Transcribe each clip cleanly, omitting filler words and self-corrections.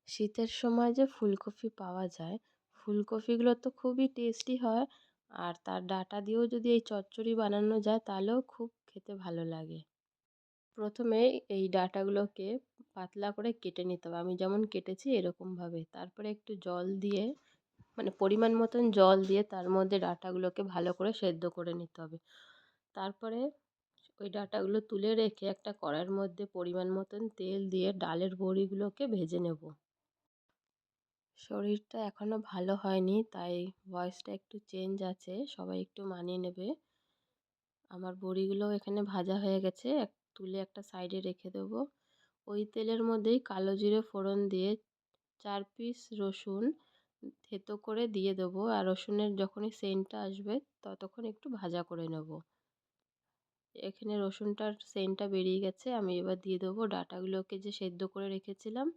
শীতের সময় যে ফুলকপি পাওয়া যায়, ফুলকপিগুলো তো খুবই টেস্টি হয়। আর তার ডাঁটা দিয়েও যদি এই চচ্চড়ি বানানো যায় তাহলেও খুব খেতে ভালো লাগে। প্রথমে এই ডাঁটাগুলোকে পাতলা করে কেটে নিতে হবে। আমি যেমন কেটেছি এরকমভাবে। তারপরে একটু জল দিয়ে মানে পরিমাণ মতন জল দিয়ে তার মধ্যে ডাঁটাগুলোকে ভালো করে সেদ্ধ করে নিতে হবে। তারপরে ওই ডাঁটাগুলো তুলে রেখে একটা কড়াইয়ের মধ্যে পরিমাণ মতন তেল দিয়ে ডালের বড়িগুলোকে ভেজে নেব। শরীরটা এখনও ভালো হয়নি, তাই ভয়েসটা একটু চেঞ্জ আছে, সবাই একটু মানিয়ে নেবে। আমার বড়িগুলোও এখানে ভাজা হয়ে গেছে, তুলে একটা সাইডে রেখে দেবো। ওই তেলের মধ্যেই কালো জিরে ফোড়ন দিয়ে 4 পিস রসুন থেতো করে দিয়ে দেবো। আর রসুনের যখনই সেন্টটা আসবে ততক্ষণ একটু ভাজা করে নেব। এখানে রসুনটার সেন্টটা বেরিয়ে গেছে, আমি এবার দিয়ে দেবো ডাঁটাগুলোকে যে সেদ্ধ করে রেখেছিলাম,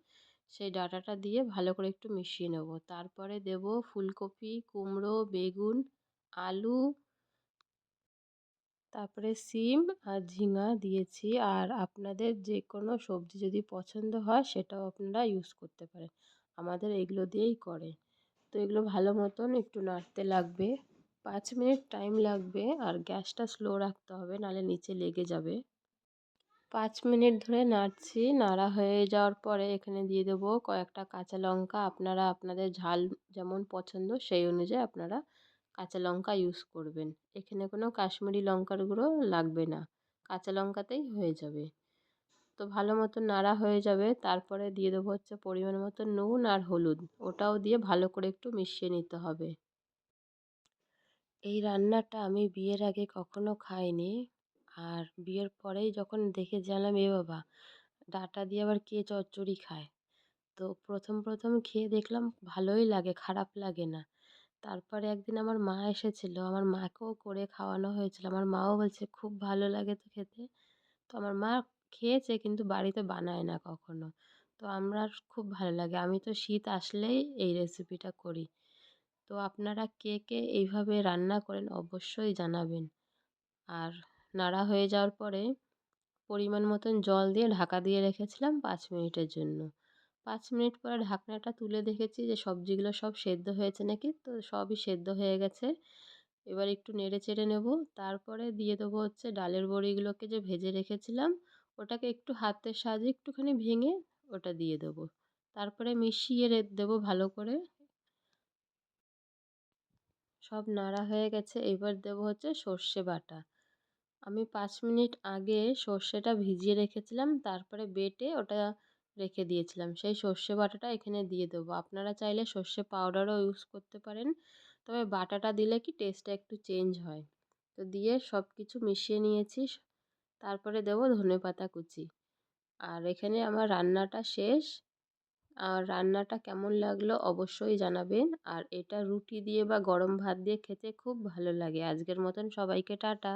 সেই ডাঁটাটা দিয়ে ভালো করে একটু মিশিয়ে নেব। তারপরে দেব ফুলকপি, কুমড়ো, বেগুন, আলু, তারপরে সিম আর ঝিঙা দিয়েছি। আর আপনাদের যে কোনো সবজি যদি পছন্দ হয় সেটাও আপনারা ইউজ করতে পারেন। আমাদের এগুলো দিয়েই করে। তো এগুলো ভালো মতন একটু নাড়তে লাগবে, 5 মিনিট টাইম লাগবে। আর গ্যাসটা স্লো রাখতে হবে, নাহলে নিচে লেগে যাবে। 5 মিনিট ধরে নাড়ছি। নাড়া হয়ে যাওয়ার পরে এখানে দিয়ে দেবো কয়েকটা কাঁচা লঙ্কা। আপনারা আপনাদের ঝাল যেমন পছন্দ সেই অনুযায়ী আপনারা কাঁচা লঙ্কা ইউজ করবেন। এখানে কোনো কাশ্মীরি লঙ্কার গুঁড়ো লাগবে না, কাঁচা লঙ্কাতেই হয়ে যাবে। তো ভালো মতো নাড়া হয়ে যাবে, তারপরে দিয়ে দেবো হচ্ছে পরিমাণ মতো নুন আর হলুদ। ওটাও দিয়ে ভালো করে একটু মিশিয়ে নিতে হবে। এই রান্নাটা আমি বিয়ের আগে কখনো খাইনি। আর বিয়ের পরেই যখন দেখে জানলাম, এ বাবা, ডাঁটা দিয়ে আবার কে চচ্চড়ি খায়। তো প্রথম খেয়ে দেখলাম ভালোই লাগে, খারাপ লাগে না। তারপরে একদিন আমার মা এসেছিল, আমার মাকেও করে খাওয়ানো হয়েছিল। আমার মাও বলছে খুব ভালো লাগে তো খেতে। তো আমার মা খেয়েছে কিন্তু বাড়িতে বানায় না কখনো। তো আমার খুব ভালো লাগে। আমি তো শীত আসলেই এই রেসিপিটা করি। তো আপনারা কে কে এইভাবে রান্না করেন অবশ্যই জানাবেন। আর নাড়া হয়ে যাওয়ার পরে পরিমাণ মতন জল দিয়ে ঢাকা দিয়ে রেখেছিলাম 5 মিনিটের জন্য। 5 মিনিট পরে ঢাকনাটা তুলে দেখেছি যে সবজিগুলো সব সেদ্ধ হয়েছে নাকি, তো সবই সেদ্ধ হয়ে গেছে। এবার একটু নেড়ে চেড়ে নেব। তারপরে দিয়ে দেবো হচ্ছে ডালের বড়িগুলোকে যে ভেজে রেখেছিলাম, ওটাকে একটু হাতের সাহায্যে একটুখানি ভেঙে ওটা দিয়ে দেবো। তারপরে মিশিয়ে দেবো ভালো করে। সব নাড়া হয়ে গেছে, এবার দেবো হচ্ছে সর্ষে বাটা। আমি 5 মিনিট আগে সর্ষেটা ভিজিয়ে রেখেছিলাম, তারপরে বেটে ওটা রেখে দিয়েছিলাম। সেই সর্ষে বাটাটা এখানে দিয়ে দেবো। আপনারা চাইলে সর্ষে পাউডারও ইউজ করতে পারেন, তবে বাটাটা দিলে কি টেস্টটা একটু চেঞ্জ হয়। তো দিয়ে সব কিছু মিশিয়ে নিয়েছি। তারপরে দেবো ধনেপাতা কুচি। আর এখানে আমার রান্নাটা শেষ। আর রান্নাটা কেমন লাগলো অবশ্যই জানাবেন। আর এটা রুটি দিয়ে বা গরম ভাত দিয়ে খেতে খুব ভালো লাগে। আজকের মতন সবাইকে টাটা।